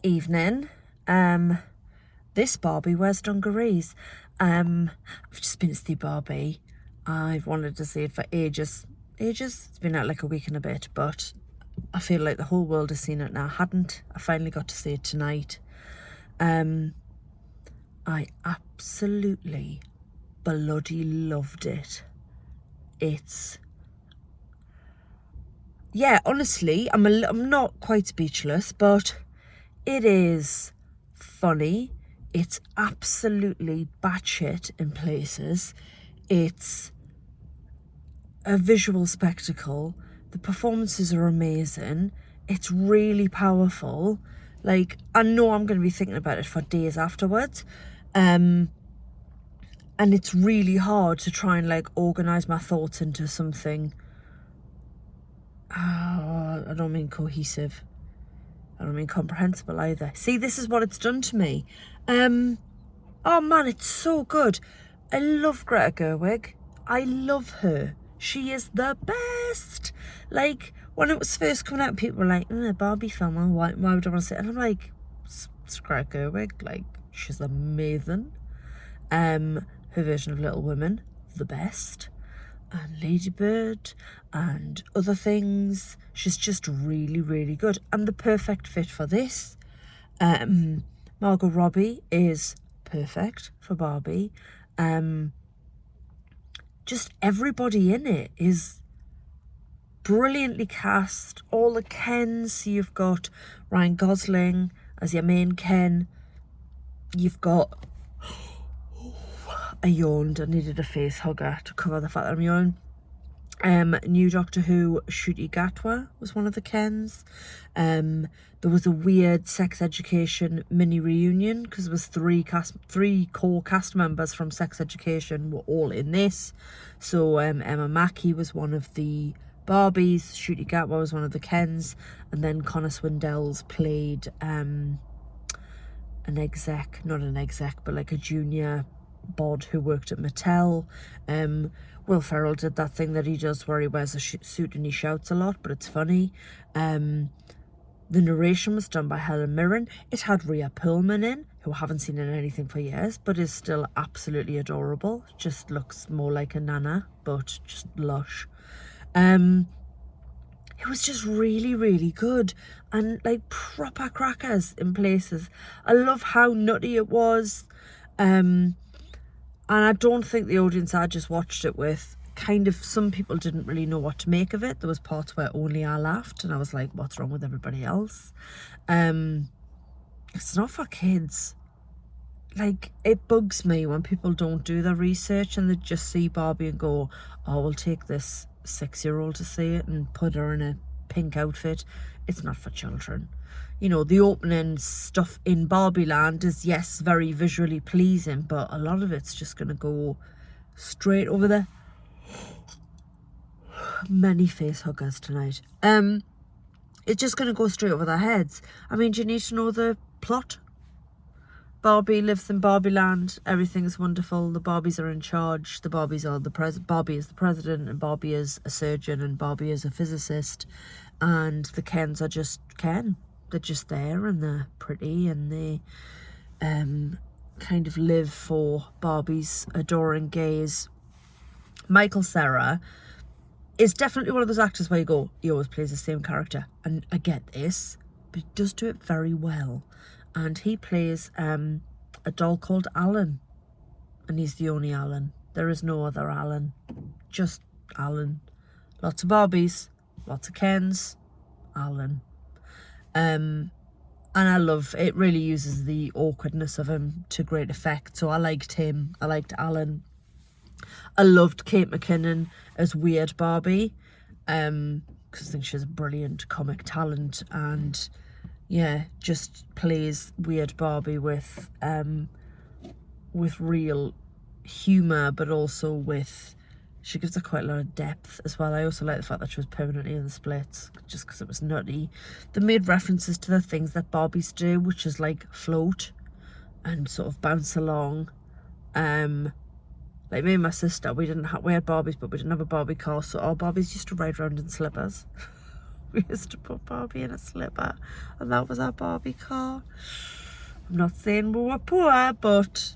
evening. This Barbie wears dungarees. I've just been to see Barbie. I've wanted to see it for ages. It's been out like a week and a bit, but I feel like the whole world has seen it now. I finally got to see it tonight. I absolutely bloody loved it. Yeah, honestly, I'm not quite speechless, but it is funny. It's absolutely batshit in places. It's a visual spectacle. The performances are amazing. It's really powerful. Like, I know I'm going to be thinking about it for days afterwards. And it's really hard to try and like organize my thoughts into something. I don't mean cohesive. I don't mean comprehensible either. See, this is what it's done to me. Oh man, it's so good. I love Greta Gerwig. I love her. She is the best. Like, when it was first coming out, people were like, Barbie film, why would I want to see it? And I'm like, it's Greta Gerwig. Like, she's amazing. Her version of Little Women, the best. And Lady Bird and other things. She's just really, really good. And the perfect fit for this. Margot Robbie is perfect for Barbie. Just everybody in it is brilliantly cast. All the Kens. You've got Ryan Gosling as your main Ken. You've got... I yawned. I needed a face hugger to cover the fact that I'm yawning. New Doctor Who, Ncuti Gatwa was one of the Kens. There was a weird Sex Education mini reunion because there was three core cast members from Sex Education were all in this. So Emma Mackey was one of the Barbies, Ncuti Gatwa was one of the Kens, and then Connor Swindells played not an exec, but like a junior bod who worked at Mattel. Will Ferrell did that thing that he does where he wears a suit and he shouts a lot, but it's funny. The narration was done by Helen Mirren. It had Rhea Perlman in, who I haven't seen in anything for years, but is still absolutely adorable. Just looks more like a nana, but just lush. It was just really, really good and like proper crackers in places. I love how nutty it was. And I don't think the audience I just watched it with, kind of, some people didn't really know what to make of it. There was parts where only I laughed and I was like, what's wrong with everybody else? It's not for kids. Like, it bugs me when people don't do their research and they just see Barbie and go, oh, we'll take this 6-year-old to see it and put her in a pink outfit. It's not for children. You know, the opening stuff in Barbie Land is, yes, very visually pleasing, but a lot of it's just going to go straight over there. Many face huggers tonight. It's just going to go straight over their heads. I mean, do you need to know the plot? Barbie lives in Barbie Land. Everything is wonderful. The Barbies are in charge. The Barbies are Barbie is the president, and Barbie is a surgeon, and Barbie is a physicist. And the Kens are just Ken. They're just there and they're pretty and they kind of live for Barbie's adoring gaze. Michael Cera is definitely one of those actors where you go, he always plays the same character. And I get this, but he does do it very well. And he plays a doll called Alan. And he's the only Alan. There is no other Alan. Just Alan. Lots of Barbies, lots of Kens, Alan. And I love it. Really uses the awkwardness of him to great effect. So I liked him. I liked Alan. I loved Kate McKinnon as Weird Barbie, because I think she's a brilliant comic talent, and yeah, just plays Weird Barbie with real humour, but also with, she gives her quite a lot of depth as well. I also like the fact that she was permanently in the splits, just because it was nutty. They made references to the things that Barbies do, which is like float and sort of bounce along. Like me and my sister, we had Barbies, but we didn't have a Barbie car, so our Barbies used to ride around in slippers, We used to put Barbie in a slipper, and that was our Barbie car. I'm not saying we were poor, but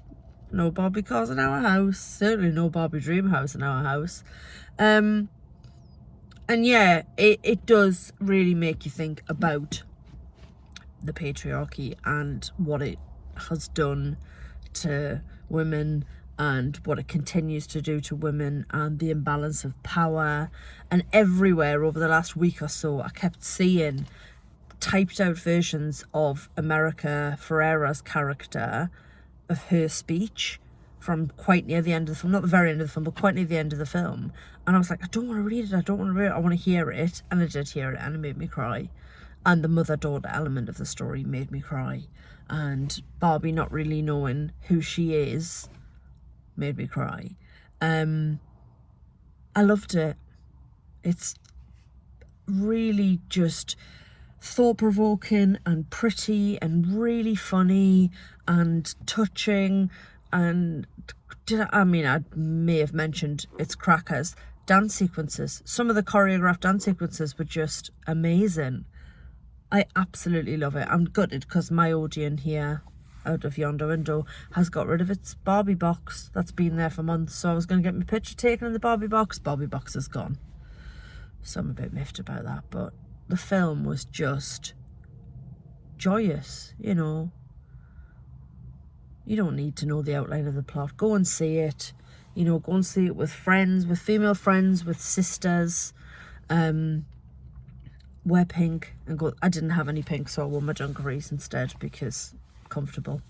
no Barbie cars in our house. Certainly no Barbie dream house in our house. And yeah, it does really make you think about the patriarchy and what it has done to women and what it continues to do to women, and the imbalance of power. And everywhere over the last week or so, I kept seeing typed out versions of America Ferrera's character, of her speech from quite near the end of the film, not the very end of the film, but quite near the end of the film. And I was like, I don't want to read it, I don't want to read it, I want to hear it. And I did hear it, and it made me cry. And the mother-daughter element of the story made me cry. And Barbie not really knowing who she is made me cry. I loved it. It's really just thought-provoking and pretty and really funny and touching. And I may have mentioned its crackers. Dance sequences, some of the choreographed dance sequences were just amazing. I absolutely love it. I'm gutted because my Odeon here out of yonder window has got rid of its Barbie box that's been there for months. So I was going to get my picture taken in the Barbie box. Barbie box is gone. So I'm a bit miffed about that. But the film was just joyous, you know. You don't need to know the outline of the plot. Go and see it. You know, go and see it with friends, with female friends, with sisters. Wear pink and go. I didn't have any pink, so I wore my dungarees instead because comfortable.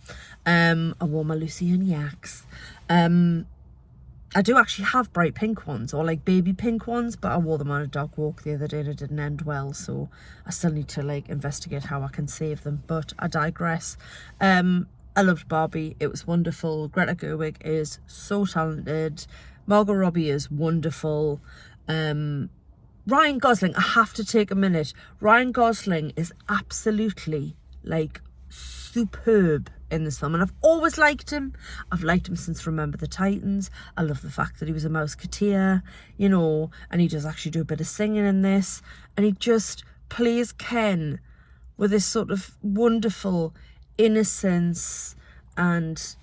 I wore my Lucian yaks. I do actually have bright pink ones, or like baby pink ones, but I wore them on a dog walk the other day and it didn't end well, so I still need to like investigate how I can save them, but I digress. I loved Barbie. It was wonderful. Greta Gerwig is so talented. Margot Robbie is wonderful. Ryan Gosling, I have to take a minute. Ryan Gosling is absolutely like superb in this film, and I've always liked him. I've liked him since Remember the Titans. I love the fact that he was a Mouseketeer, you know, and he does actually do a bit of singing in this, and he just plays Ken with this sort of wonderful innocence, and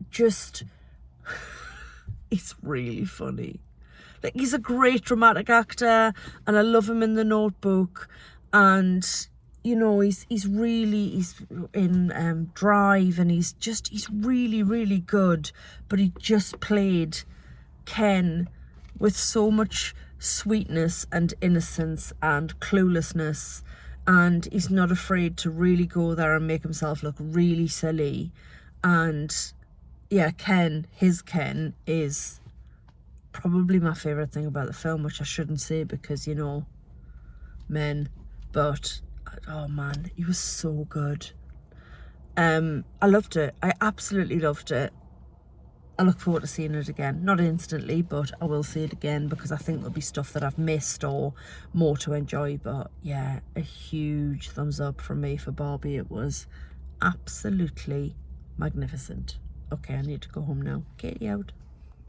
just it's really funny. Like, he's a great dramatic actor, and I love him in The Notebook, and you know, he's in Drive, and he's really, really good. But he just played Ken with so much sweetness and innocence and cluelessness, and he's not afraid to really go there and make himself look really silly. And yeah, his Ken is probably my favourite thing about the film, which I shouldn't say because, you know, men, but oh man, he was so good. I loved it. I absolutely loved it. I look forward to seeing it again. Not instantly, but I will see it again because I think there'll be stuff that I've missed or more to enjoy. But yeah, a huge thumbs up from me for Barbie. It was absolutely magnificent. Okay, I need to go home now. Katie out.